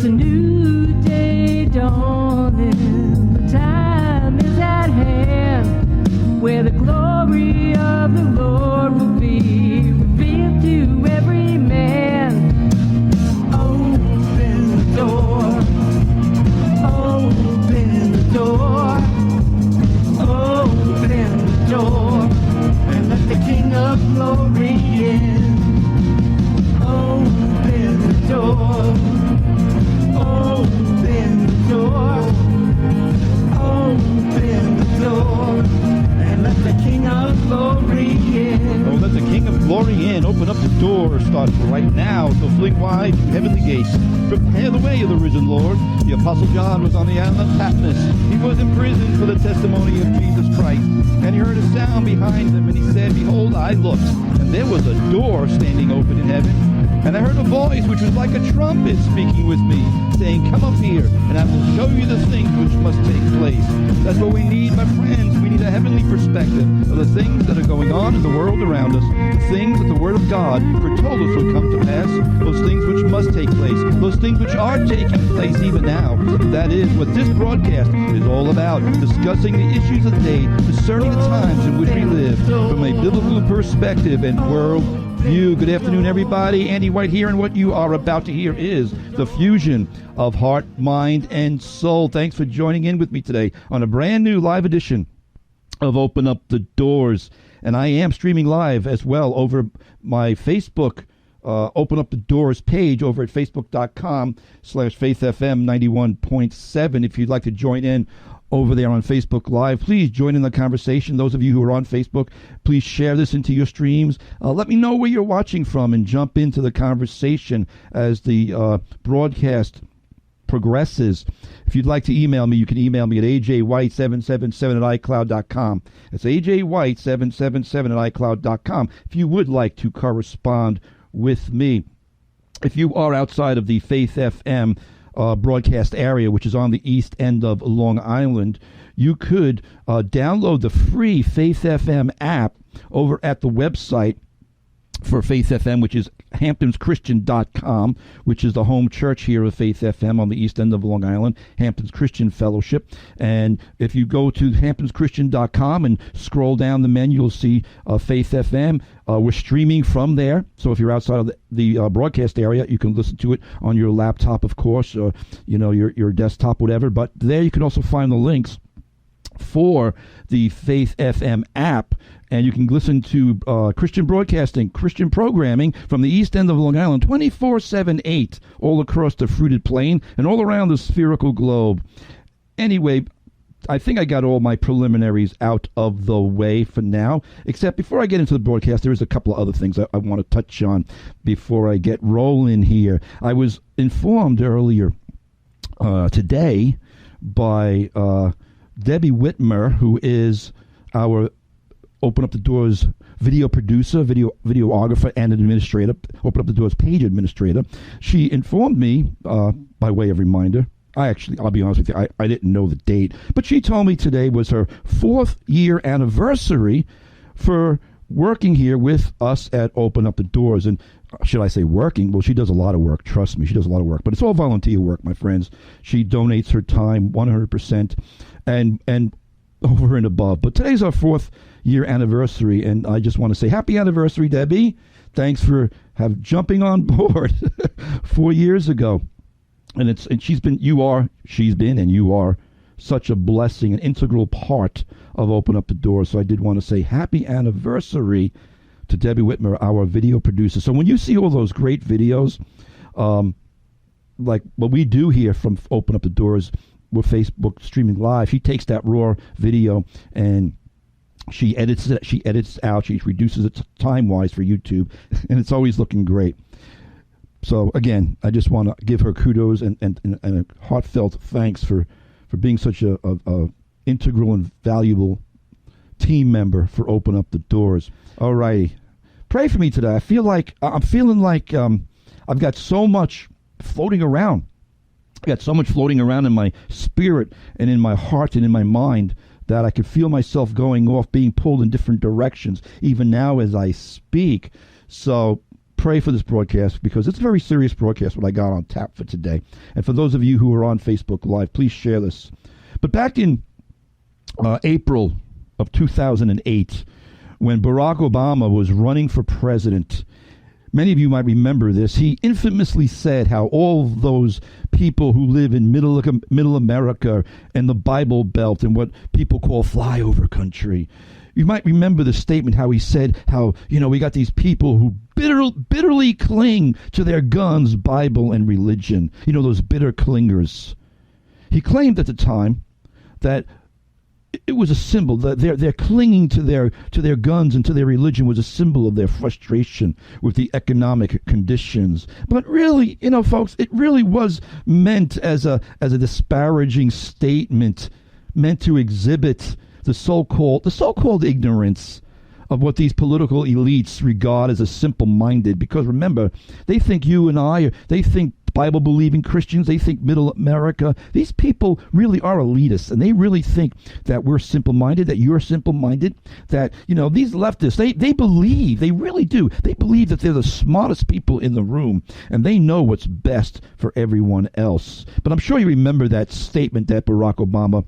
There's a new day dawning, the time is at hand, where the glory of the Lord will be revealed to every man. Open the door, open the door, open the door, and let the King of Glory in. Open the door, open the door, open the door, and let the King of Glory in. Oh, let the King of Glory in. Open up the door. Starts right now. So fling wide you heavenly gates. Prepare the way of the risen Lord. The Apostle John was on the island of Patmos. He was in prison for the testimony of Jesus Christ. And he heard a sound behind him, and he said, Behold, I looked, and there was a door standing open in heaven. And I heard a voice which was like a trumpet speaking with me, saying, Come up here, and I will show you the things which must take place. That's what we need, my friends. We need a heavenly perspective of the things that are going on in the world around us, the things that the Word of God foretold us would come to pass, those things which must take place, those things which are taking place even now. That is what this broadcast is all about, discussing the issues of the day, discerning the times in which we live from a biblical perspective and world view. Good afternoon, everybody. Andy White here, and what you are about to hear is the fusion of heart, mind, and soul. Thanks for joining in with me today on a brand new live edition of Open Up the Doors. And I am streaming live as well over my Facebook Open Up the Doors page over at facebook.com/faithfm 91.7. If you'd like to join in over there on Facebook Live, please join in the conversation. Those of you who are on Facebook, please share this into your streams. Let me know where you're watching from and jump into the conversation as the broadcast progresses. If you'd like to email me, you can email me at ajwhite777@icloud.com. That's ajwhite777@icloud.com if you would like to correspond with me. If you are outside of the Faith FM broadcast area, which is on the east end of Long Island, you could download the free Faith FM app over at the website for Faith FM, which is hamptonschristian.com, which is the home church here of Faith FM on the east end of Long Island, Hamptons Christian Fellowship. And if you go to hamptonschristian.com and scroll down the menu, you'll see Faith FM. We're streaming from there, so if you're outside of the broadcast area, you can listen to it on your laptop, of course, or your desktop, whatever. But there you can also find the links for the Faith FM app, and you can listen to Christian broadcasting, Christian programming from the east end of Long Island, 24/7/8, all across the fruited plain and all around the spherical globe. Anyway, I think I got all my preliminaries out of the way for now, except before I get into the broadcast, there is a couple of other things I want to touch on before I get rolling here. I was informed earlier today by Debbie Whitmer, who is our Open Up the Doors video producer, videographer, and administrator, Open Up the Doors page administrator. She informed me, by way of reminder, I'll be honest with you, I didn't know the date, but she told me today was her 4th year anniversary for working here with us at Open Up the Doors. And should I say working? Well, she does a lot of work. Trust me, she does a lot of work. But it's all volunteer work, my friends. She donates her time 100% and over and above. But today's our 4th year anniversary, and I just want to say happy anniversary, Debbie. Thanks for jumping on board 4 years ago. And she's been and you are such a blessing, an integral part of Open Up the Door. So I did want to say happy anniversary to Debbie Whitmer, our video producer. So when you see all those great videos, like what we do here from Open Up the Doors, we're Facebook streaming live. She takes that raw video and she edits it. She edits out. She reduces it time-wise for YouTube, and it's always looking great. So again, I just want to give her kudos and a heartfelt thanks for being such a integral and valuable team member for Open Up the Doors. All righty. Pray for me today. I'm feeling like I've got so much floating around. I got so much floating around in my spirit and in my heart and in my mind that I could feel myself going off, being pulled in different directions, even now as I speak. So pray for this broadcast because it's a very serious broadcast, what I got on tap for today. And for those of you who are on Facebook Live, please share this. But back in April of 2008, when Barack Obama was running for president, many of you might remember this. He infamously said how all those people who live in middle America and the Bible Belt and what people call flyover country, you might remember the statement how he said how, we got these people who bitterly cling to their guns, Bible, and religion. Those bitter clingers. He claimed at the time that it was a symbol that their clinging to their guns and to their religion was a symbol of their frustration with the economic conditions. But really, folks, it really was meant as a disparaging statement, meant to exhibit the so-called ignorance of what these political elites regard as a simple-minded. Because remember, they think you and they think Bible-believing Christians, they think middle America, these people really are elitists, and they really think that we're simple-minded, that you're simple-minded, that, these leftists, they really do. They believe that they're the smartest people in the room, and they know what's best for everyone else. But I'm sure you remember that statement that Barack Obama,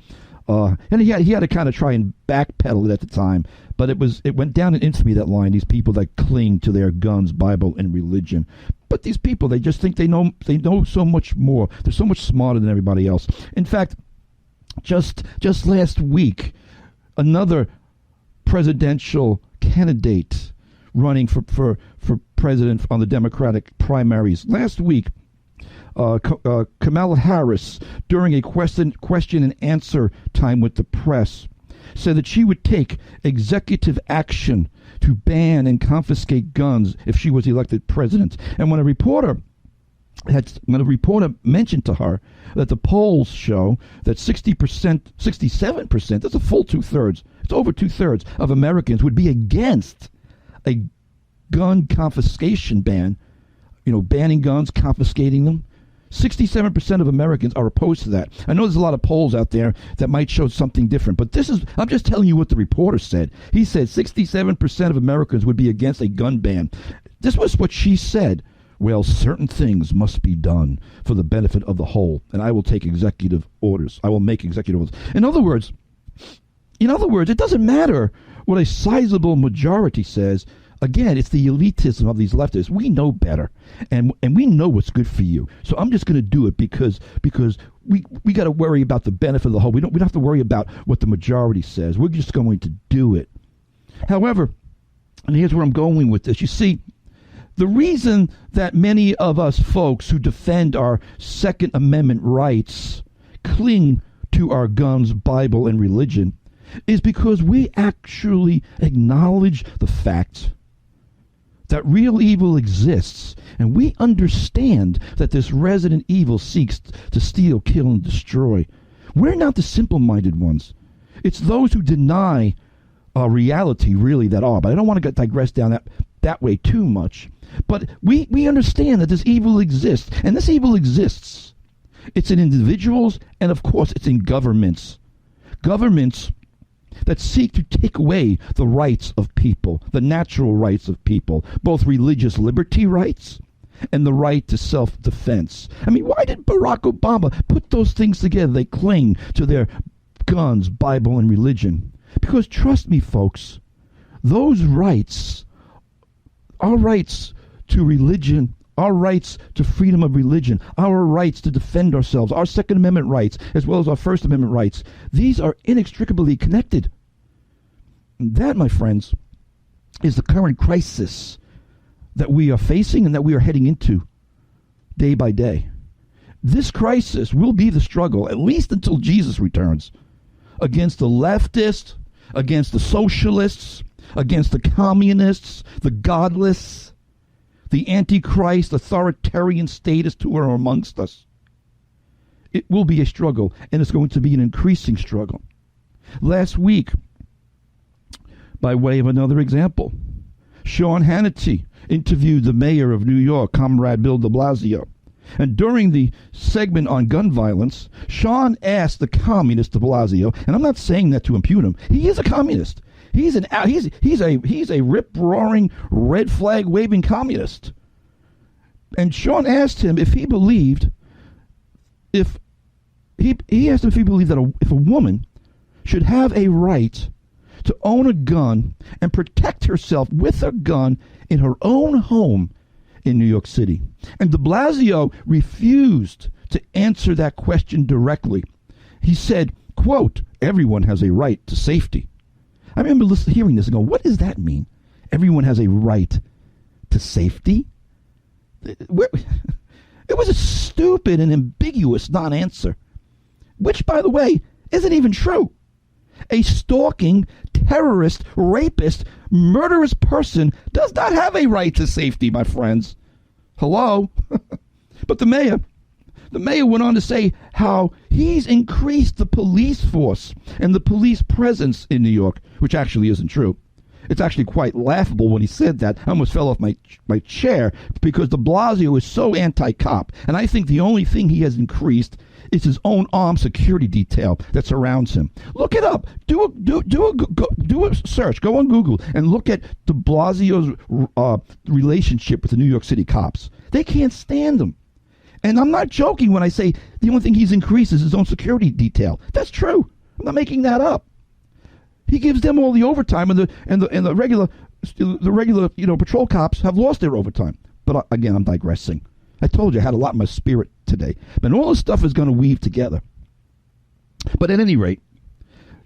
and he had to kind of try and backpedal it at the time, but it went down in infamy, that line, these people that cling to their guns, Bible, and religion. But these people, they just think they know so much more. They're so much smarter than everybody else. In fact, just last week, another presidential candidate running for president on the Democratic primaries, last week, Kamala Harris, during a question and answer time with the press, said that she would take executive action to ban and confiscate guns if she was elected president. And when a reporter mentioned to her that the polls show that 67%, that's a full two-thirds, it's over two-thirds of Americans would be against a gun confiscation ban, banning guns, confiscating them. 67% of Americans are opposed to that. I know there's a lot of polls out there that might show something different, but I'm just telling you what the reporter said. He said 67% of Americans would be against a gun ban. This was what she said. Well, certain things must be done for the benefit of the whole, and I will take executive orders. I will make executive orders. In other words, it doesn't matter what a sizable majority says. Again, it's the elitism of these leftists. We know better, and we know what's good for you. So I'm just going to do it because we got to worry about the benefit of the whole. We don't have to worry about what the majority says. We're just going to do it. However, and here's where I'm going with this. You see, the reason that many of us folks who defend our Second Amendment rights cling to our guns, Bible, and religion is because we actually acknowledge the fact that real evil exists, and we understand that this resident evil seeks to steal, kill, and destroy. We're not the simple-minded ones. It's those who deny reality really that are. But I don't want to digress down that way too much. But we understand that this evil exists, and this evil exists. It's in individuals, and of course it's in governments. Governments that seek to take away the rights of people, the natural rights of people, both religious liberty rights and the right to self-defense. I mean, why did Barack Obama put those things together? They cling to their guns, Bible, and religion. Because trust me, folks, those rights, our rights to religion, our rights to freedom of religion, our rights to defend ourselves, our Second Amendment rights, as well as our First Amendment rights, these are inextricably connected. And that, my friends, is the current crisis that we are facing and that we are heading into day by day. This crisis will be the struggle, at least until Jesus returns, against the leftists, against the socialists, against the communists, the godless, the antichrist, authoritarian statists who are amongst us. It will be a struggle, and it's going to be an increasing struggle. Last week, by way of another example, Sean Hannity interviewed the mayor of New York, Comrade Bill de Blasio. And during the segment on gun violence, Sean asked the communist de Blasio, and I'm not saying that to impugn him, he is a communist. He's a rip-roaring, red flag-waving communist. And Sean asked him if he believed, if he asked him if he believed that if a woman should have a right to own a gun and protect herself with a gun in her own home in New York City. And de Blasio refused to answer that question directly. He said, quote, everyone has a right to safety. I remember hearing this and going, what does that mean? Everyone has a right to safety? It was a stupid and ambiguous non-answer, which, by the way, isn't even true. A stalking, terrorist, rapist, murderous person does not have a right to safety, my friends. Hello? But the mayor went on to say how he's increased the police force and the police presence in New York, which actually isn't true. It's actually quite laughable when he said that. I almost fell off my chair because de Blasio is so anti-cop. And I think the only thing he has increased is his own armed security detail that surrounds him. Look it up. Do a search. Go on Google and look at de Blasio's relationship with the New York City cops. They can't stand him. And I'm not joking when I say the only thing he's increased is his own security detail. That's true. I'm not making that up. He gives them all the overtime, and the regular patrol cops have lost their overtime. But again, I'm digressing. I told you I had a lot in my spirit today, but all this stuff is going to weave together. But at any rate,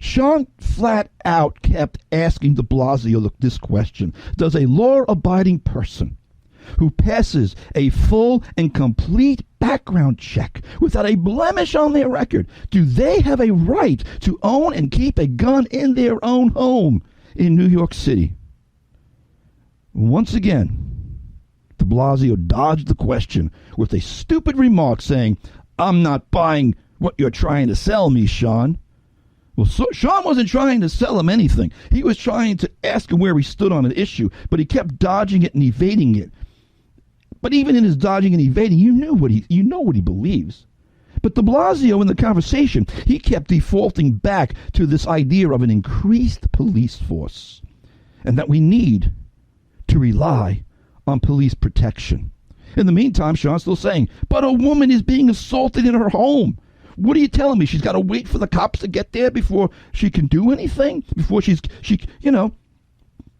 Sean flat out kept asking de Blasio this question: does a law-abiding person who passes a full and complete background check without a blemish on their record, do they have a right to own and keep a gun in their own home in New York City? Once again, de Blasio dodged the question with a stupid remark saying, I'm not buying what you're trying to sell me, Sean. Well, Sean wasn't trying to sell him anything. He was trying to ask him where he stood on an issue, but he kept dodging it and evading it. But even in his dodging and evading, you know what he believes. But de Blasio, in the conversation, he kept defaulting back to this idea of an increased police force, and that we need to rely on police protection. In the meantime, Sean's still saying, but a woman is being assaulted in her home. What are you telling me? She's got to wait for the cops to get there before she can do anything? Before she.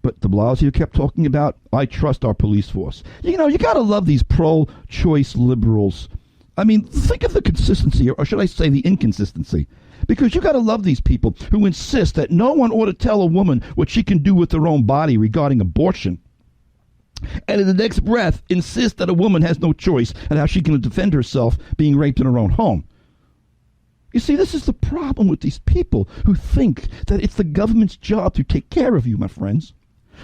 But de Blasio kept talking about, I trust our police force. You got to love these pro-choice liberals. I mean, think of the consistency, or should I say the inconsistency. Because you got to love these people who insist that no one ought to tell a woman what she can do with her own body regarding abortion. And in the next breath, insist that a woman has no choice and how she can defend herself being raped in her own home. You see, this is the problem with these people who think that it's the government's job to take care of you, my friends.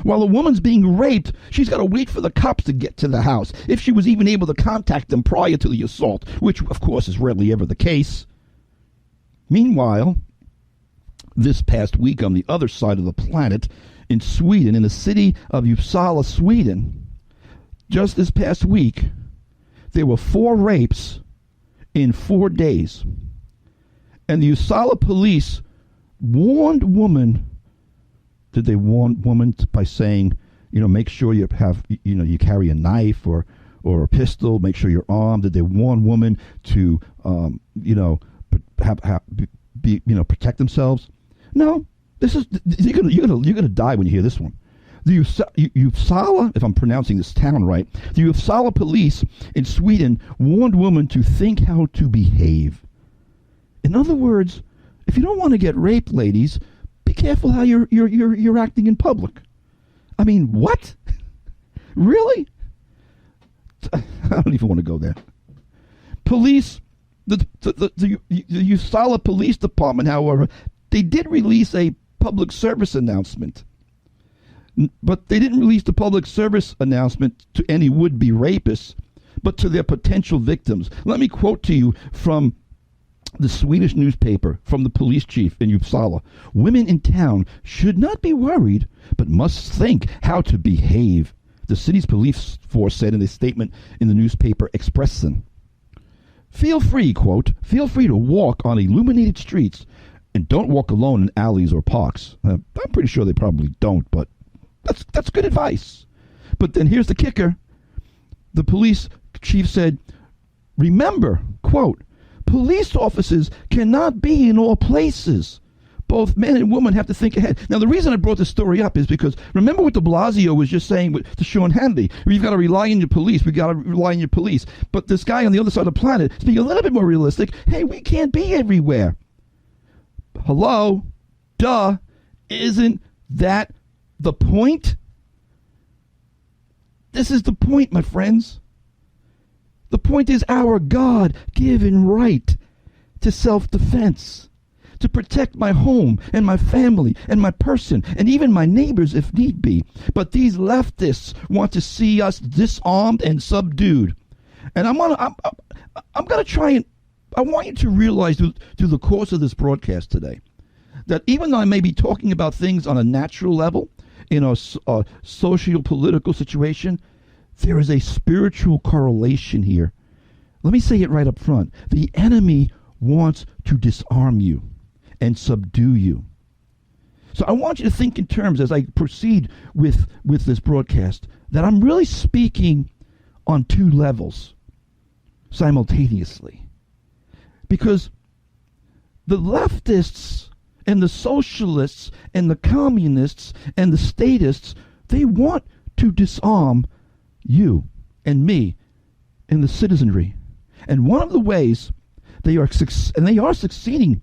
While a woman's being raped, she's got to wait for the cops to get to the house, if she was even able to contact them prior to the assault, which, of course, is rarely ever the case. Meanwhile, this past week on the other side of the planet, in Sweden, in the city of Uppsala, Sweden, just this past week, there were 4 rapes in 4 days. And the Uppsala police warned women. Did they warn women by saying, make sure you have, you carry a knife or a pistol, make sure you're armed? Did they warn women to, protect themselves? No. This is you're gonna die when you hear this one. The Uppsala, if I'm pronouncing this town right, the Uppsala police in Sweden warned women to think how to behave. In other words, if you don't want to get raped, ladies, be careful how you're acting in public. I mean, what? Really? I don't even want to go there. Police, the Uppsala Police Department, however, they did release a public service announcement. But they didn't release the public service announcement to any would-be rapists, but to their potential victims. Let me quote to you from the Swedish newspaper, from the police chief in Uppsala. Women in town should not be worried, but must think how to behave, the city's police force said in a statement in the newspaper Expressen. Feel free, quote, feel free to walk on illuminated streets and don't walk alone in alleys or parks. I'm pretty sure they probably don't, but that's good advice. But then here's the kicker. The police chief said, remember, quote, police officers cannot be in all places. Both men and women have to think ahead. Now, the reason I brought this story up is because remember what de Blasio was just saying to Sean Hannity. You've got to rely on your police. We've got to rely on your police. But this guy on the other side of the planet is being a little bit more realistic. Hey, we can't be everywhere. Hello? Duh. Isn't that the point? This is the point, my friends. The point is our God-given right to self-defense, to protect my home and my family and my person and even my neighbors if need be. But these leftists want to see us disarmed and subdued. And I'm gonna try and I want you to realize through the course of this broadcast today that even though I may be talking about things on a natural level in a socio-political situation, there is a spiritual correlation here. Let me say it right up front. The enemy wants to disarm you and subdue you. So I want you to think in terms, as I proceed with this broadcast, that I'm really speaking on two levels simultaneously. Because the leftists and the socialists and the communists and the statists, they want to disarm you and me and the citizenry. And one of the ways they are succeeding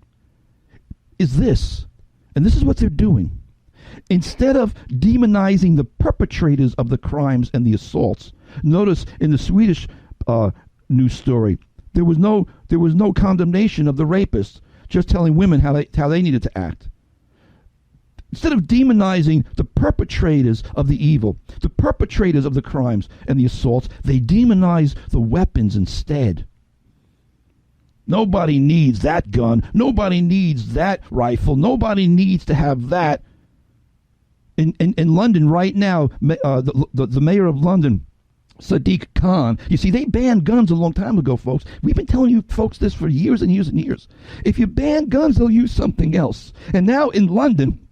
is this, and this is what they're doing. Instead of demonizing the perpetrators of the crimes and the assaults, notice in the Swedish news story, there was no condemnation of the rapists, just telling women how they needed to act. Instead of demonizing the perpetrators of the evil, the perpetrators of the crimes and the assaults, they demonize the weapons instead. Nobody needs that gun. Nobody needs that rifle. Nobody needs to have that. In London right now, the mayor of London, Sadiq Khan, you see, they banned guns a long time ago, folks. We've been telling you folks this for years and years and years. If you ban guns, they'll use something else. And now in London,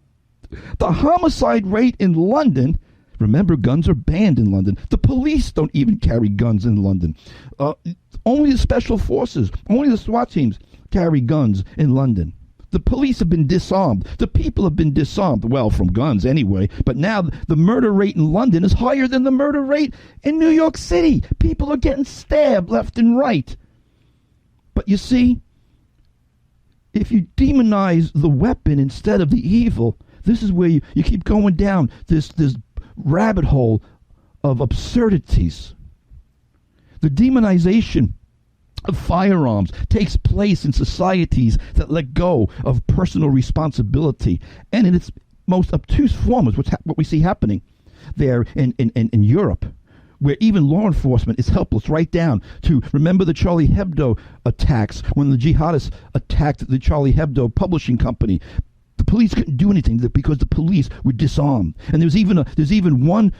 the homicide rate in London, remember, guns are banned in London. The police don't even carry guns in London. Only the special forces, only the SWAT teams carry guns in London. The police have been disarmed. The people have been disarmed. Well, from guns anyway. But now the murder rate in London is higher than the murder rate in New York City. People are getting stabbed left and right. But you see, if you demonize the weapon instead of the evil, this is where you keep going down this rabbit hole of absurdities. The demonization of firearms takes place in societies that let go of personal responsibility, and in its most obtuse form is what we see happening there in Europe, where even law enforcement is helpless, right down to, remember the Charlie Hebdo attacks, when the jihadists attacked the Charlie Hebdo publishing company. The police couldn't do anything because the police were disarmed. And there's even one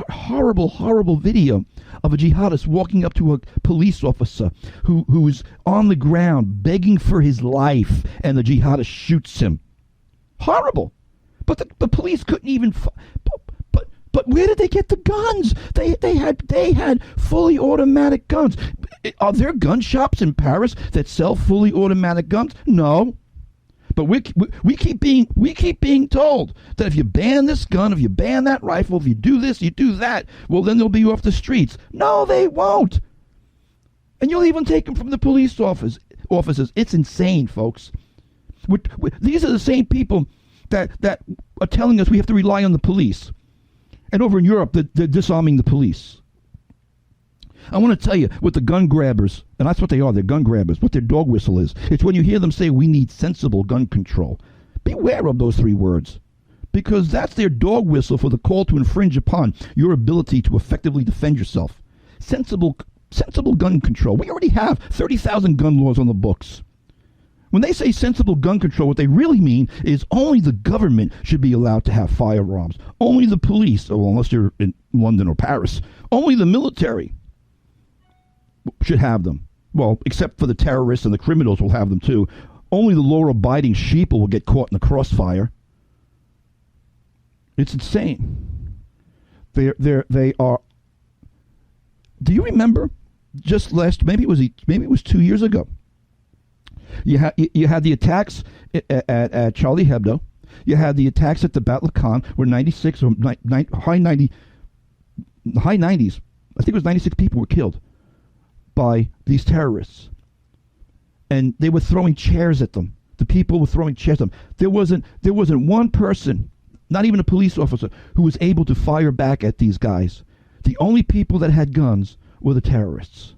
horrible video of a jihadist walking up to a police officer who is on the ground begging for his life, and the jihadist shoots him. Horrible. But the police couldn't even. But where did they get the guns? They had fully automatic guns. Are there gun shops in Paris that sell fully automatic guns? No. But we keep being told that if you ban this gun, if you ban that rifle, if you do this, you do that, well, then they'll be off the streets. No, they won't. And you'll even take them from the police officers. It's insane, folks. These are the same people that are telling us we have to rely on the police. And over in Europe, they're disarming the police. I want to tell you what the gun grabbers, and that's what they are, they're gun grabbers, what their dog whistle is. It's when you hear them say, we need sensible gun control. Beware of those three words, because that's their dog whistle for the call to infringe upon your ability to effectively defend yourself. Sensible gun control. We already have 30,000 gun laws on the books. When they say sensible gun control, what they really mean is only the government should be allowed to have firearms. Only the police, well, unless you're in London or Paris, only the military should have them. Well, except for the terrorists and the criminals will have them too. Only the law-abiding sheeple will get caught in the crossfire. It's insane. They are Do you remember just maybe it was 2 years ago? You had the attacks at Charlie Hebdo. You had the attacks at the Bataclan, where 96 or high 90s, I think it was 96 people were killed by these terrorists. And they were throwing chairs at them. The people were throwing chairs at them. There wasn't one person, not even a police officer, who was able to fire back at these guys. The only people that had guns were the terrorists.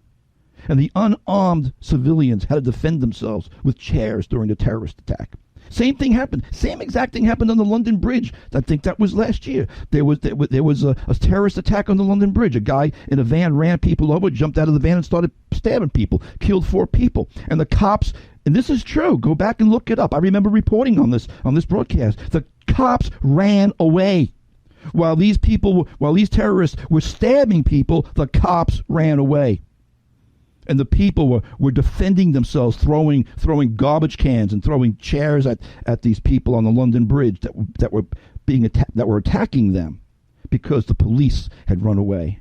And the unarmed civilians had to defend themselves with chairs during the terrorist attack. Same thing happened. Same exact thing happened on the London Bridge. I think that was last year. There was a terrorist attack on the London Bridge. A guy in a van ran people over, jumped out of the van and started stabbing people, killed 4 people. And the cops, and this is true, go back and look it up. I remember reporting on this broadcast. The cops ran away. While these terrorists were stabbing people, the cops ran away. And the people were defending themselves, throwing garbage cans and throwing chairs at these people on the London Bridge that were attacking them because the police had run away.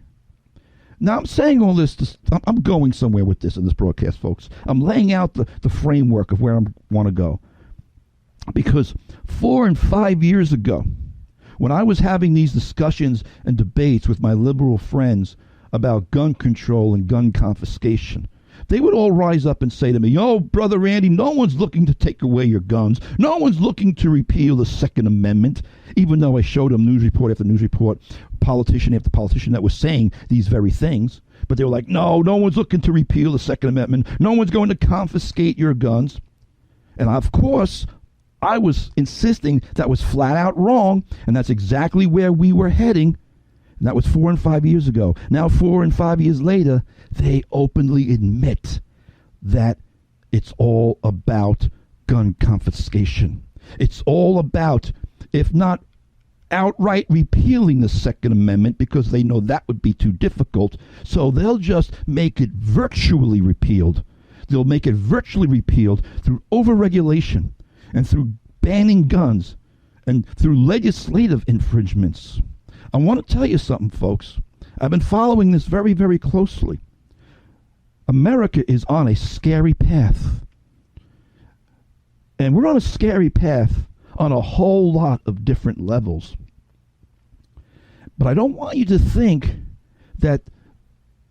Now I'm saying all this. I'm going somewhere with this in this broadcast, folks. I'm laying out the framework of where I want to go. Because 4 and 5 years ago, when I was having these discussions and debates with my liberal friends about gun control and gun confiscation, they would all rise up and say to me, "Oh, Brother Randy, no one's looking to take away your guns. No one's looking to repeal the Second Amendment," even though I showed them news report after news report, politician after politician that was saying these very things. But they were like, no one's looking to repeal the Second Amendment. No one's going to confiscate your guns. And of course, I was insisting that was flat out wrong, and that's exactly where we were heading. And that was 4 and 5 years ago. Now, 4 and 5 years later, they openly admit that it's all about gun confiscation. It's all about, if not outright repealing the Second Amendment, because they know that would be too difficult, so they'll just make it virtually repealed. They'll make it virtually repealed through overregulation and through banning guns and through legislative infringements. I want to tell you something, folks. I've been following this very, very closely. America is on a scary path. And we're on a scary path on a whole lot of different levels. But I don't want you to think that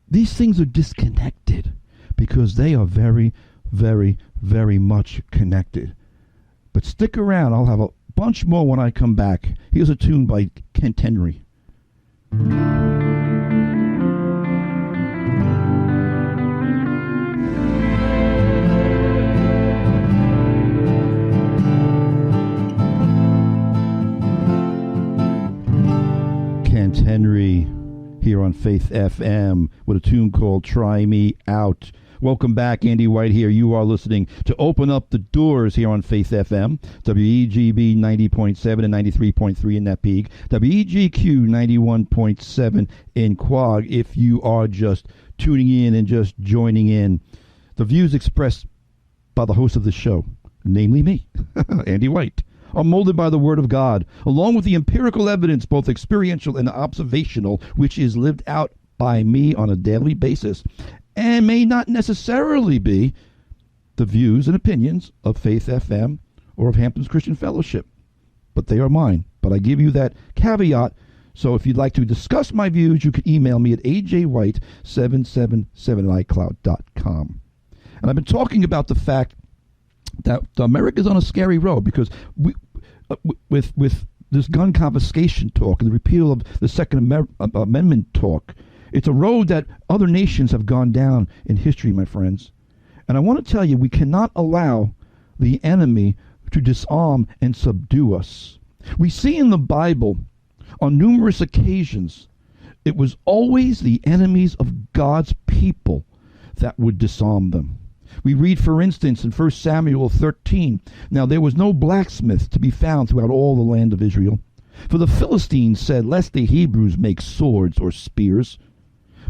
these things are disconnected, because they are very, very, very much connected. But stick around. I'll have a bunch more when I come back. Here's a tune by Kent Henry. Kent Henry here on Faith FM with a tune called Try Me Out. Welcome back. Andy White here. You are listening to Open Up the Doors here on Faith FM, WEGB 90.7 and 93.3 in Napeague, WEGQ 91.7 in Quag. If you are just tuning in and just joining in, the views expressed by the host of the show, namely me, Andy White, are molded by the Word of God, along with the empirical evidence, both experiential and observational, which is lived out by me on a daily basis, and may not necessarily be the views and opinions of Faith FM or of Hampton's Christian Fellowship. But they are mine. But I give you that caveat. So if you'd like to discuss my views, you can email me at ajwhite777@icloud.com. And I've been talking about the fact that America's on a scary road, because with this gun confiscation talk and the repeal of the Second Amendment talk, it's a road that other nations have gone down in history, my friends. And I want to tell you, we cannot allow the enemy to disarm and subdue us. We see in the Bible, on numerous occasions, it was always the enemies of God's people that would disarm them. We read, for instance, in 1 Samuel 13, "Now there was no blacksmith to be found throughout all the land of Israel. For the Philistines said, 'Lest the Hebrews make swords or spears.'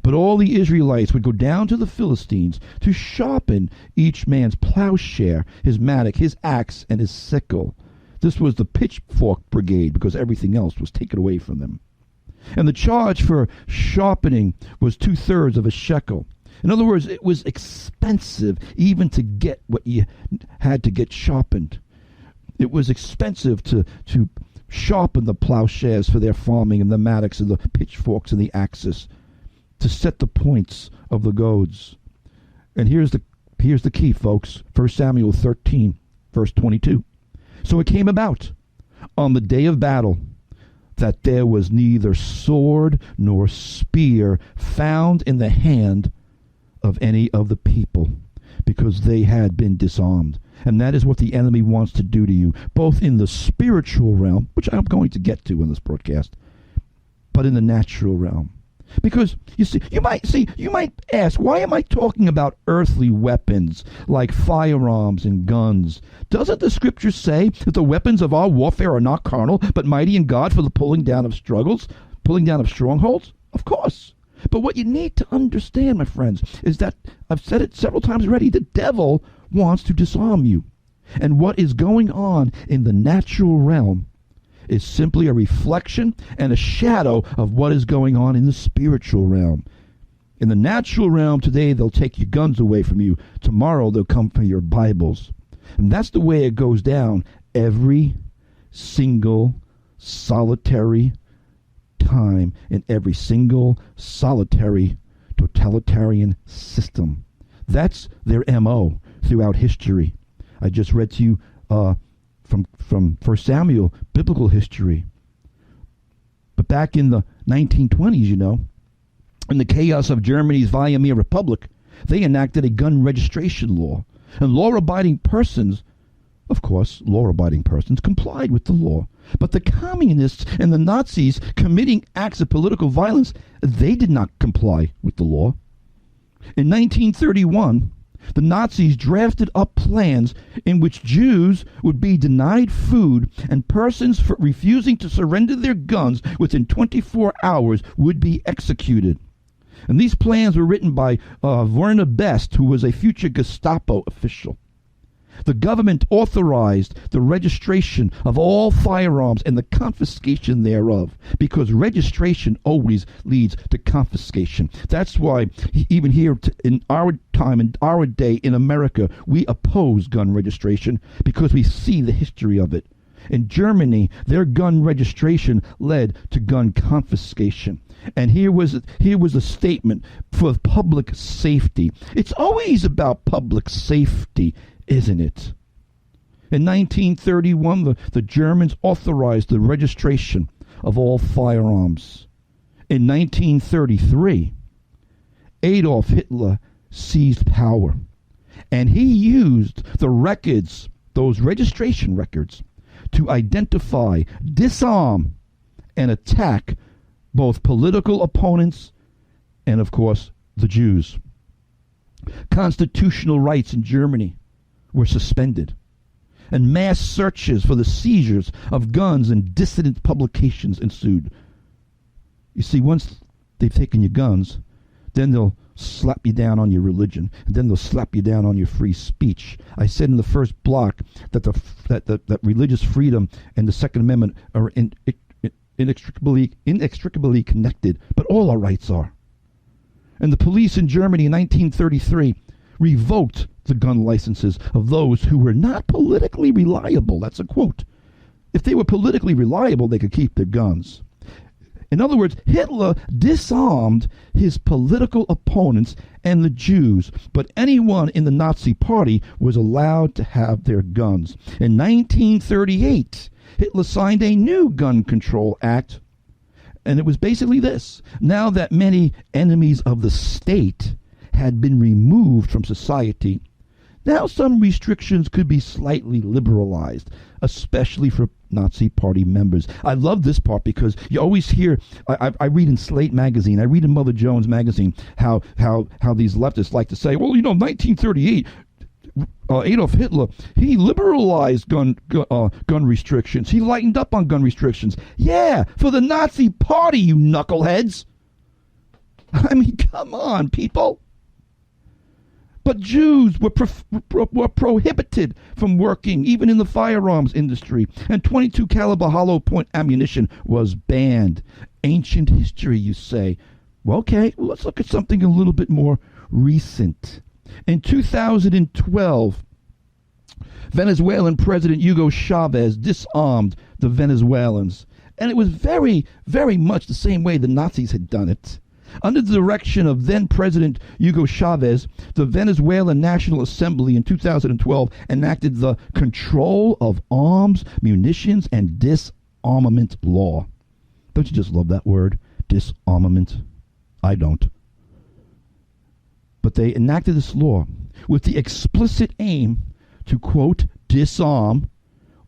But all the Israelites would go down to the Philistines to sharpen each man's plowshare, his mattock, his axe, and his sickle." This was the pitchfork brigade, because everything else was taken away from them. And the charge for sharpening was 2/3 of a shekel. In other words, it was expensive even to get what you had to get sharpened. It was expensive to sharpen the plowshares for their farming and the mattocks and the pitchforks and the axes, to set the points of the goads. And here's the key, folks. 1 Samuel 13, verse 22. So it came about on the day of battle that there was neither sword nor spear found in the hand of any of the people, because they had been disarmed. And that is what the enemy wants to do to you, both in the spiritual realm, which I'm going to get to in this broadcast, but in the natural realm. Because you might ask, why am I talking about earthly weapons like firearms and guns? Doesn't the scripture say that the weapons of our warfare are not carnal, but mighty in God for the pulling down of strongholds? Of course. But what you need to understand, my friends, is that, I've said it several times already, the devil wants to disarm you. And what is going on in the natural realm is simply a reflection and a shadow of what is going on in the spiritual realm. In the natural realm today, they'll take your guns away from you. Tomorrow, they'll come for your Bibles. And that's the way it goes down every single solitary time in every single solitary totalitarian system. That's their MO throughout history. I just read to you from 1 Samuel, biblical history. But back in the 1920s, in the chaos of Germany's Weimar Republic, they enacted a gun registration law. And law-abiding persons, of course, law-abiding persons complied with the law. But the communists and the Nazis committing acts of political violence, they did not comply with the law. In 1931, the Nazis drafted up plans in which Jews would be denied food, and persons for refusing to surrender their guns within 24 hours would be executed. And these plans were written by Werner Best, who was a future Gestapo official. The government authorized the registration of all firearms and the confiscation thereof, because registration always leads to confiscation. That's why even here in our time, in our day in America, we oppose gun registration, because we see the history of it. In Germany, their gun registration led to gun confiscation. And here was a statement for public safety. It's always about public safety, isn't it? In 1931, the Germans authorized the registration of all firearms. In 1933, Adolf Hitler seized power, and he used the records, those registration records, to identify, disarm, and attack both political opponents and, of course, the Jews. Constitutional rights in Germany were suspended, and mass searches for the seizures of guns and dissident publications ensued. You see, once they've taken your guns, then they'll slap you down on your religion, and then they'll slap you down on your free speech. I said in the first block that that religious freedom and the Second Amendment are inextricably connected, but all our rights are. And the police in Germany in 1933 revoked the gun licenses of those who were not politically reliable. That's a quote. If they were politically reliable, they could keep their guns. In other words, Hitler disarmed his political opponents and the Jews, but anyone in the Nazi Party was allowed to have their guns. In 1938, Hitler signed a new gun control act, and it was basically this: now that many enemies of the state had been removed from society, now some restrictions could be slightly liberalized, especially for Nazi Party members. I love this part because you always hear, I read in Slate magazine, I read in Mother Jones magazine, how these leftists like to say, well, 1938, Adolf Hitler, he liberalized gun restrictions. He lightened up on gun restrictions. Yeah, for the Nazi Party, you knuckleheads. I mean, come on, people. But Jews were prohibited from working, even in the firearms industry, and .22 caliber hollow point ammunition was banned. ancient history, you say. Well, okay, let's look at something a little bit more recent. In 2012, Venezuelan President Hugo Chavez disarmed the Venezuelans. And it was very, very much the same way the Nazis had done it. Under the direction of then-President Hugo Chavez, the Venezuelan National Assembly in 2012 enacted the Control of Arms, Munitions, and Disarmament Law. Don't you just love that word, disarmament? I don't. But they enacted this law with the explicit aim to, quote, disarm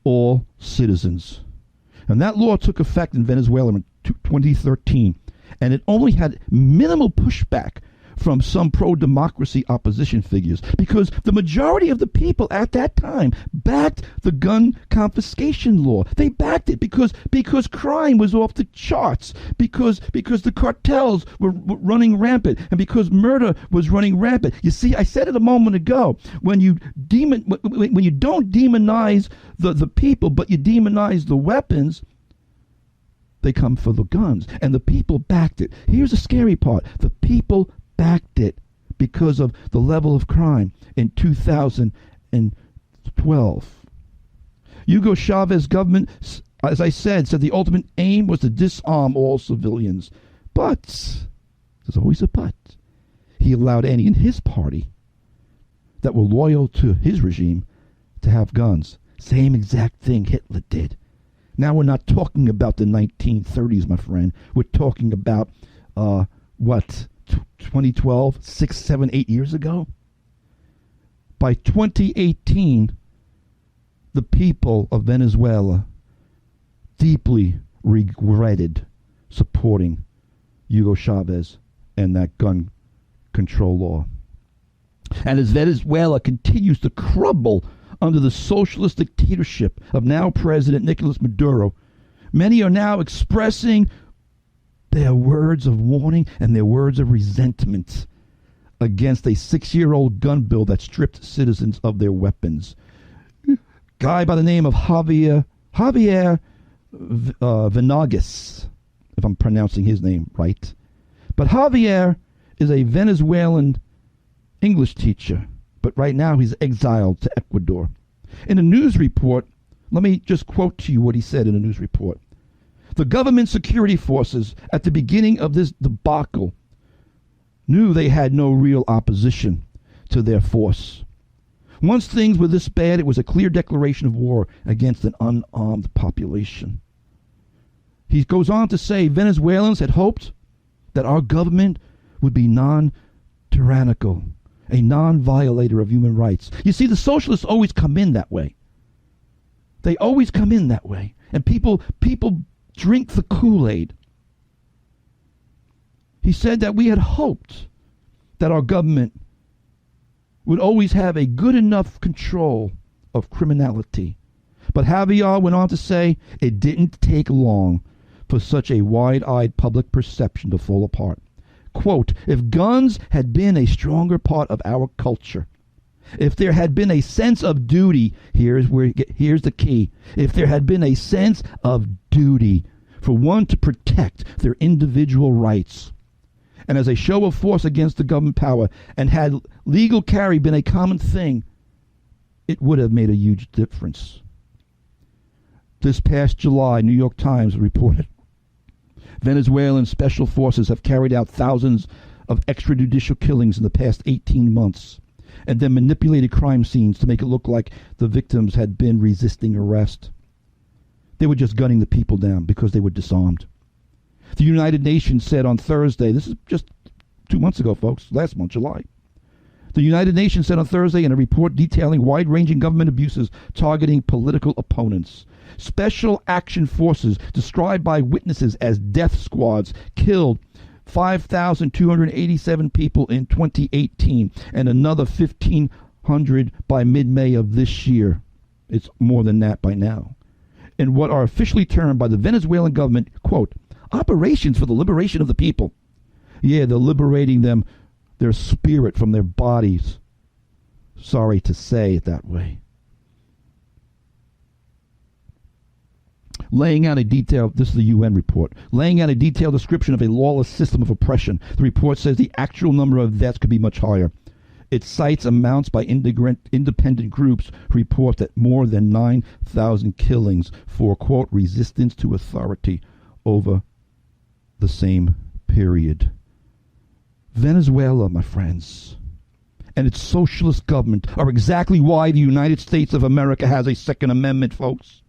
all citizens. And that law took effect in Venezuela in 2013. And it only had minimal pushback from some pro-democracy opposition figures because the majority of the people at that time backed the gun confiscation law. They backed it because crime was off the charts, because the cartels were running rampant, and because murder was running rampant. You see, I said it a moment ago, when you don't demonize the people, but you demonize the weapons, they come for the guns. And the people backed it. Here's the scary part. The people backed it because of the level of crime in 2012. Hugo Chavez's government, as I said the ultimate aim was to disarm all civilians. But, there's always a but, he allowed any in his party that were loyal to his regime to have guns. Same exact thing Hitler did. Now we're not talking about the 1930s, my friend. We're talking about, 2012, 6, 7, 8 years ago? By 2018, the people of Venezuela deeply regretted supporting Hugo Chavez and that gun control law. And as Venezuela continues to crumble under the socialist dictatorship of now President Nicolas Maduro, many are now expressing their words of warning and their words of resentment against a 6-year-old gun bill that stripped citizens of their weapons. Guy by the name of Javier Venegas, if I'm pronouncing his name right. But Javier is a Venezuelan English teacher, but right now he's exiled to Ecuador. In a news report, let me just quote to you what he said in a news report. The government security forces at the beginning of this debacle knew they had no real opposition to their force. Once things were this bad, it was a clear declaration of war against an unarmed population. He goes on to say Venezuelans had hoped that our government would be non-tyrannical, a non-violator of human rights. You see, the socialists always come in that way. They always come in that way. And people drink the Kool-Aid. He said that we had hoped that our government would always have a good enough control of criminality. But Javier went on to say it didn't take long for such a wide-eyed public perception to fall apart. Quote, if guns had been a stronger part of our culture, if there had been a sense of duty, here's the key, if there had been a sense of duty for one to protect their individual rights, and as a show of force against the government power, and had legal carry been a common thing, it would have made a huge difference. This past July, New York Times reported Venezuelan special forces have carried out thousands of extrajudicial killings in the past 18 months and then manipulated crime scenes to make it look like the victims had been resisting arrest. They were just gunning the people down because they were disarmed. The United Nations said on Thursday, this is just 2 months ago, folks, last month, July. The United Nations said on Thursday in a report detailing wide-ranging government abuses targeting political opponents. Special action forces, described by witnesses as death squads, killed 5,287 people in 2018 and another 1,500 by mid-May of this year. It's more than that by now. In what are officially termed by the Venezuelan government, quote, operations for the liberation of the people. Yeah, they're liberating them, their spirit from their bodies. Sorry to say it that way. laying out a detailed, this is the UN report, laying out a detailed description of a lawless system of oppression. The report says the actual number of deaths could be much higher. It cites amounts by independent groups who report that more than 9,000 killings for, quote, resistance to authority over the same period. Venezuela, my friends, and its socialist government are exactly why the United States of America has a Second Amendment, folks.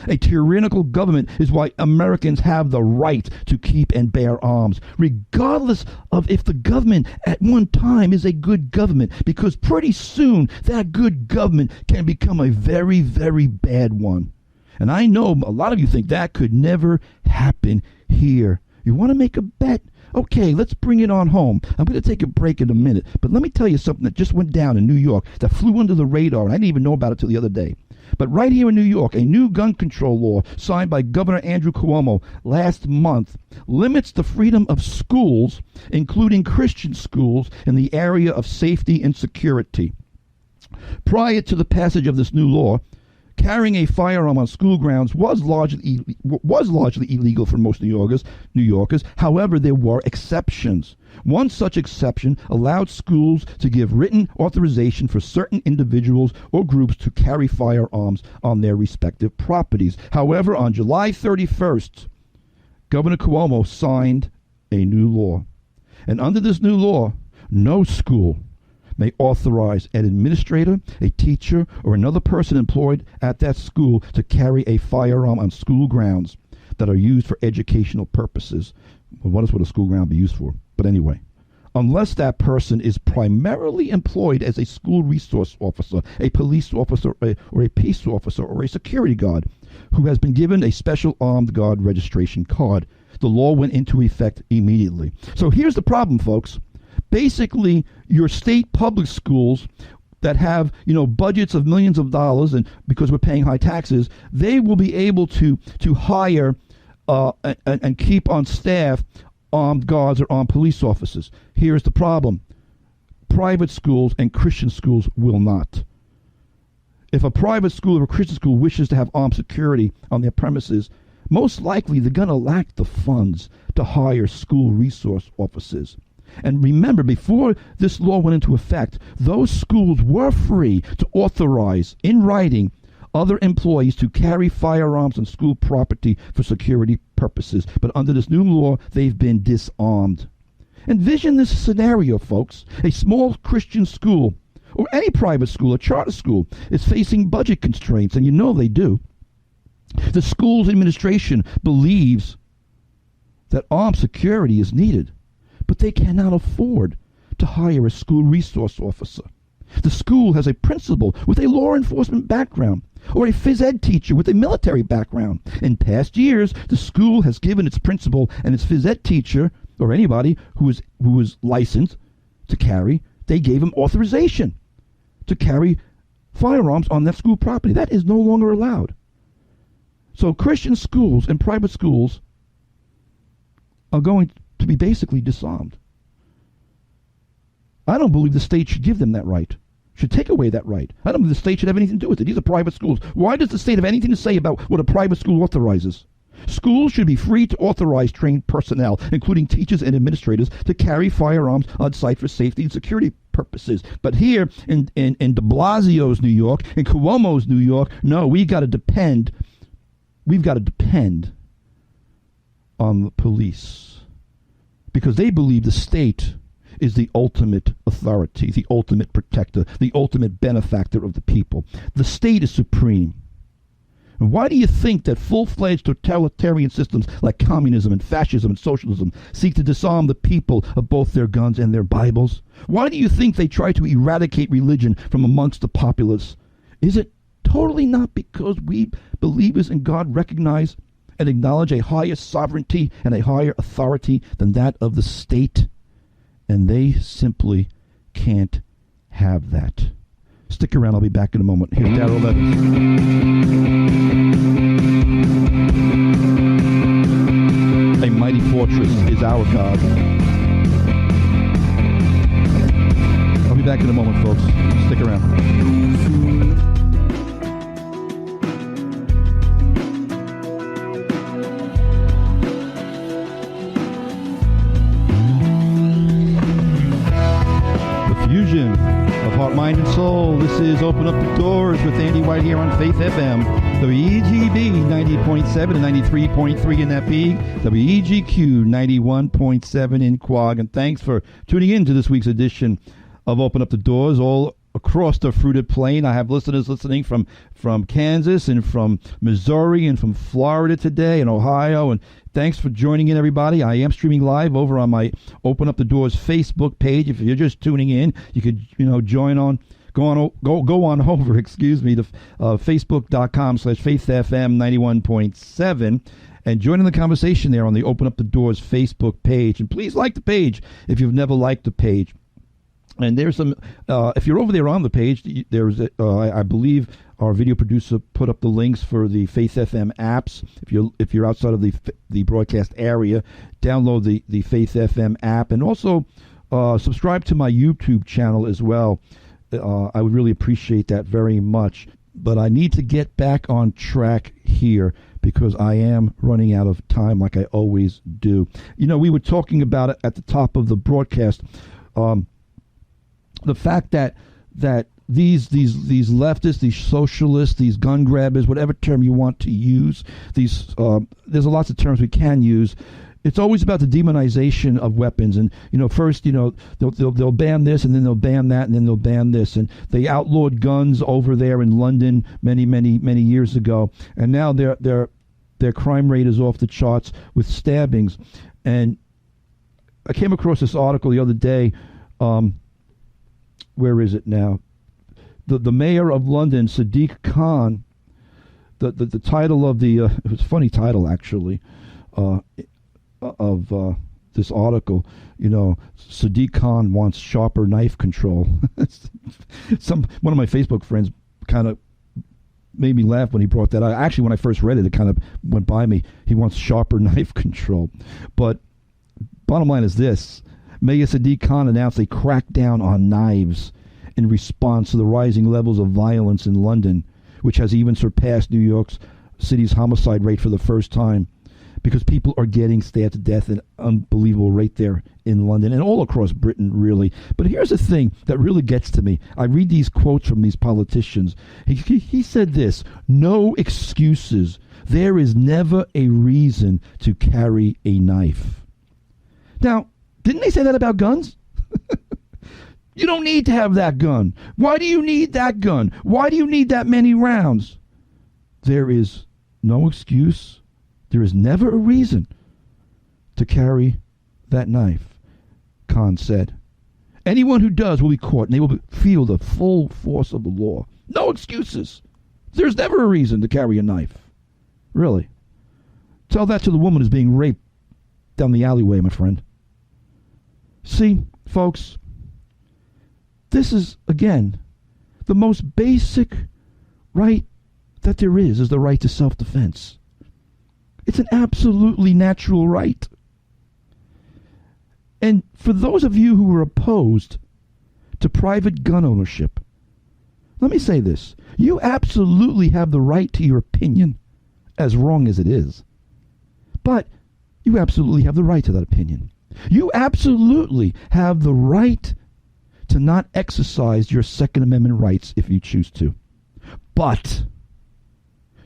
A tyrannical government is why Americans have the right to keep and bear arms, regardless of if the government at one time is a good government, because pretty soon that good government can become a very, very bad one. And I know a lot of you think that could never happen here. You want to make a bet? Okay, let's bring it on home. I'm going to take a break in a minute, but let me tell you something that just went down in New York that flew under the radar, and I didn't even know about it till the other day. But right here in New York, a new gun control law signed by Governor Andrew Cuomo last month limits the freedom of schools, including Christian schools, in the area of safety and security. Prior to the passage of this new law, carrying a firearm on school grounds was largely illegal for most New Yorkers. However, there were exceptions. One such exception allowed schools to give written authorization for certain individuals or groups to carry firearms on their respective properties. However, on July 31st, Governor Cuomo signed a new law. And under this new law, no school may authorize an administrator, a teacher, or another person employed at that school to carry a firearm on school grounds that are used for educational purposes. Well, what would a school ground be used for? But anyway, unless that person is primarily employed as a school resource officer, a police officer, or a peace officer, or a security guard who has been given a special armed guard registration card. The law went into effect immediately. So here's the problem, folks. Basically, your state public schools that have, budgets of millions of dollars, and because we're paying high taxes, they will be able to hire and keep on staff armed guards or armed police officers. Here's the problem. Private schools and Christian schools will not. If a private school or a Christian school wishes to have armed security on their premises, most likely they're going to lack the funds to hire school resource officers. And remember, before this law went into effect, those schools were free to authorize, in writing, other employees to carry firearms on school property for security purposes. But under this new law, they've been disarmed. Envision this scenario, folks. A small Christian school, or any private school, a charter school, is facing budget constraints, and they do. The school's administration believes that armed security is needed, but they cannot afford to hire a school resource officer. The school has a principal with a law enforcement background, or a phys ed teacher with a military background. In past years, the school has given its principal and its phys ed teacher, or anybody who is licensed to carry, they gave them authorization to carry firearms on that school property. That is no longer allowed. So Christian schools and private schools are going to be basically disarmed. I don't believe the state should give them that right, should take away that right. I don't believe the state should have anything to do with it. These are private schools. Why does the state have anything to say about what a private school authorizes? Schools should be free to authorize trained personnel, including teachers and administrators, to carry firearms on site for safety and security purposes. But here in de Blasio's New York, in Cuomo's New York, no, we've got to depend on the police, because they believe the state is the ultimate authority, the ultimate protector, the ultimate benefactor of the people. The state is supreme. And why do you think that full-fledged totalitarian systems like communism and fascism and socialism seek to disarm the people of both their guns and their Bibles? Why do you think they try to eradicate religion from amongst the populace? Is it totally not because we believers in God recognize and acknowledge a higher sovereignty and a higher authority than that of the state? And they simply can't have that. Stick around. I'll be back in a moment. Here's Darrell Evans. A mighty fortress is our God. I'll be back in a moment, folks. Stick around. is Open Up the Doors with Andy White here on Faith FM, WEGB 90.7 and 93.3 in that peak, WEGQ 91.7 in Quag. And thanks for tuning in to this week's edition of Open Up the Doors, all across the fruited plain. I have listeners listening from Kansas and from Missouri and from Florida today and Ohio. And thanks for joining in, everybody. I am streaming live over on my Open Up the Doors Facebook page. If you're just tuning in, you could join on. Go on over, to facebook.com/faithfm 91.7 and join in the conversation there on the Open Up the Doors Facebook page. And please like the page if you've never liked the page. And there's some, if you're over there on the page, there's, I believe our video producer put up the links for the Faith FM apps. If you're outside of the broadcast area, download the Faith FM app, and also subscribe to my YouTube channel as well. I would really appreciate that very much. But I need to get back on track here because I am running out of time, like I always do. We were talking about it at the top of the broadcast. The fact that these leftists, these socialists, these gun grabbers, whatever term you want to use, there's lots of terms we can use. It's always about the demonization of weapons, and first they'll ban this, and then they'll ban that, and then they'll ban this, and they outlawed guns over there in London many years ago, and now their crime rate is off the charts with stabbings. And I came across this article the other day. Where is it now? The mayor of London, Sadiq Khan, the title of it was a funny title actually, of this article, Sadiq Khan wants sharper knife control. One of my Facebook friends kind of made me laugh when he brought that out. Actually, when I first read it, it kind of went by me. He wants sharper knife control. But bottom line is this. Mayor Sadiq Khan announced a crackdown on knives in response to the rising levels of violence in London, which has even surpassed New York City's homicide rate for the first time, because people are getting stabbed to death at an unbelievable rate there in London and all across Britain, really. But here's the thing that really gets to me. I read these quotes from these politicians. He said this: "No excuses. There is never a reason to carry a knife." Now, didn't they say that about guns? You don't need to have that gun. Why do you need that gun? Why do you need that many rounds? There is no excuse. There is never a reason to carry that knife, Khan said. Anyone who does will be caught, and they will feel the full force of the law. No excuses. There's never a reason to carry a knife. Really. Tell that to the woman who's being raped down the alleyway, my friend. See, folks, this is, again, the most basic right that there is the right to self-defense. It's an absolutely natural right. And for those of you who are opposed to private gun ownership, let me say this. You absolutely have the right to your opinion, as wrong as it is. But you absolutely have the right to that opinion. You absolutely have the right to not exercise your Second Amendment rights if you choose to. But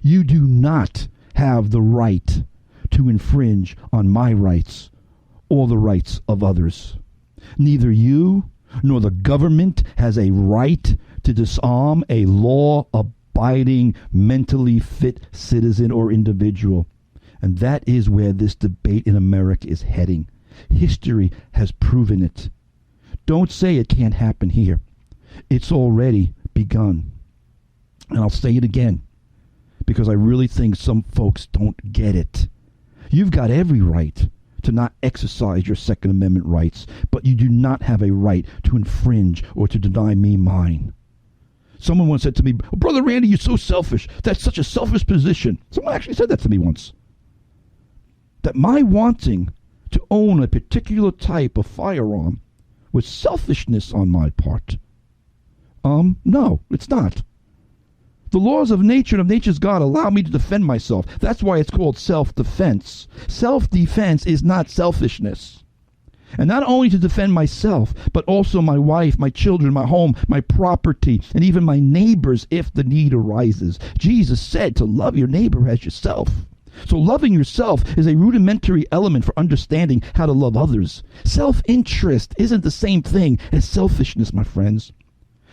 you do not have the right to infringe on my rights or the rights of others. Neither you nor the government has a right to disarm a law-abiding, mentally fit citizen or individual. And that is where this debate in America is heading. History has proven it. Don't say it can't happen here. It's already begun. And I'll say it again, because I really think some folks don't get it. You've got every right to not exercise your Second Amendment rights, but you do not have a right to infringe or to deny me mine. Someone once said to me, "Oh, Brother Randy, you're so selfish. That's such a selfish position." Someone actually said that to me once. That my wanting to own a particular type of firearm was selfishness on my part. No, it's not. The laws of nature and of nature's God allow me to defend myself. That's why it's called self-defense. Self-defense is not selfishness. And not only to defend myself, but also my wife, my children, my home, my property, and even my neighbors if the need arises. Jesus said to love your neighbor as yourself. So loving yourself is a rudimentary element for understanding how to love others. Self-interest isn't the same thing as selfishness, my friends.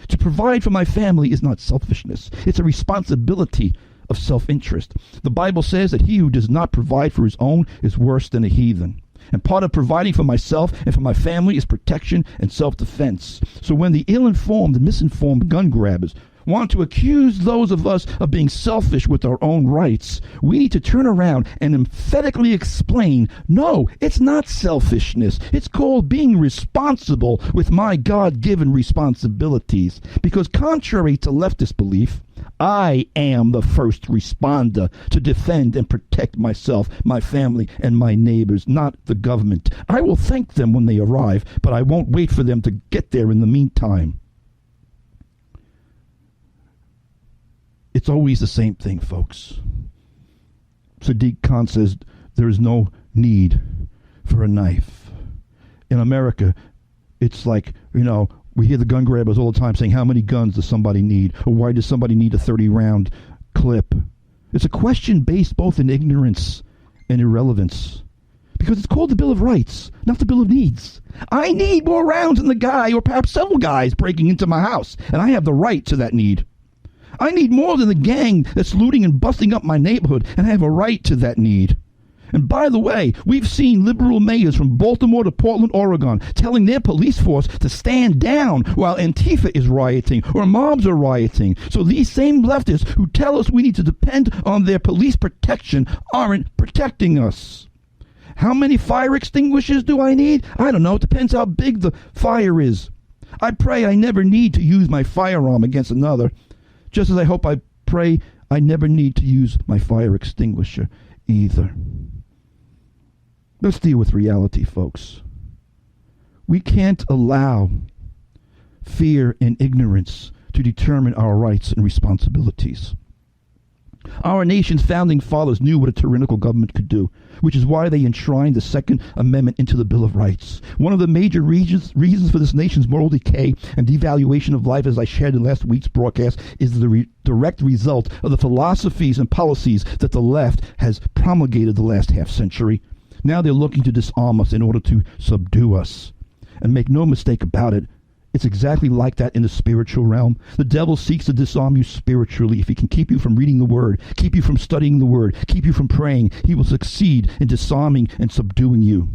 To provide for my family is not selfishness. It's a responsibility of self-interest. The Bible says that he who does not provide for his own is worse than a heathen. And part of providing for myself and for my family is protection and self-defense. So when the ill-informed and misinformed gun grabbers want to accuse those of us of being selfish with our own rights, we need to turn around and emphatically explain, no, it's not selfishness. It's called being responsible with my God-given responsibilities. Because contrary to leftist belief, I am the first responder to defend and protect myself, my family, and my neighbors, not the government. I will thank them when they arrive, but I won't wait for them to get there in the meantime. It's always the same thing, folks. Sadiq Khan says there is no need for a knife. In America, it's like, we hear the gun grabbers all the time saying, how many guns does somebody need? Or why does somebody need a 30-round clip? It's a question based both in ignorance and irrelevance. Because it's called the Bill of Rights, not the Bill of Needs. I need more rounds than the guy, or perhaps several guys, breaking into my house, and I have the right to that need. I need more than the gang that's looting and busting up my neighborhood, and I have a right to that need. And by the way, we've seen liberal mayors from Baltimore to Portland, Oregon, telling their police force to stand down while Antifa is rioting or mobs are rioting. So these same leftists who tell us we need to depend on their police protection aren't protecting us. How many fire extinguishers do I need? I don't know. It depends how big the fire is. I pray I never need to use my firearm against another, just as I pray I never need to use my fire extinguisher either. Let's deal with reality, folks. We can't allow fear and ignorance to determine our rights and responsibilities. Our nation's founding fathers knew what a tyrannical government could do, which is why they enshrined the Second Amendment into the Bill of Rights. One of the major reasons for this nation's moral decay and devaluation of life, as I shared in last week's broadcast, is the direct result of the philosophies and policies that the left has promulgated the last half century. Now they're looking to disarm us in order to subdue us. And make no mistake about it, it's exactly like that in the spiritual realm. The devil seeks to disarm you spiritually. If he can keep you from reading the Word, keep you from studying the Word, keep you from praying, he will succeed in disarming and subduing you.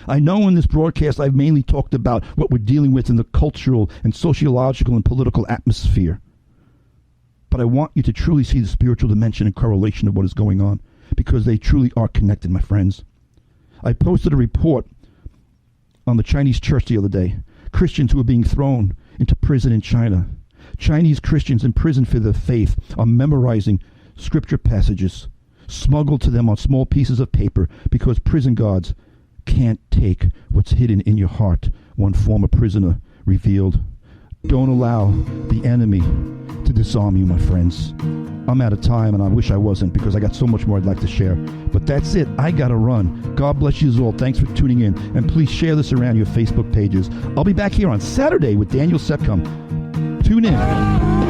I know in this broadcast I've mainly talked about what we're dealing with in the cultural and sociological and political atmosphere. But I want you to truly see the spiritual dimension and correlation of what is going on, because they truly are connected, my friends. I posted a report on the Chinese church the other day. Christians who are being thrown into prison in China. Chinese Christians in prison for their faith are memorizing scripture passages smuggled to them on small pieces of paper because prison guards can't take what's hidden in your heart, one former prisoner revealed. Don't allow the enemy to disarm you, my friends. I'm out of time, and I wish I wasn't, because I got so much more I'd like to share. But that's it. I got to run. God bless you all. Thanks for tuning in. And please share this around your Facebook pages. I'll be back here on Saturday with Daniel Setcom. Tune in.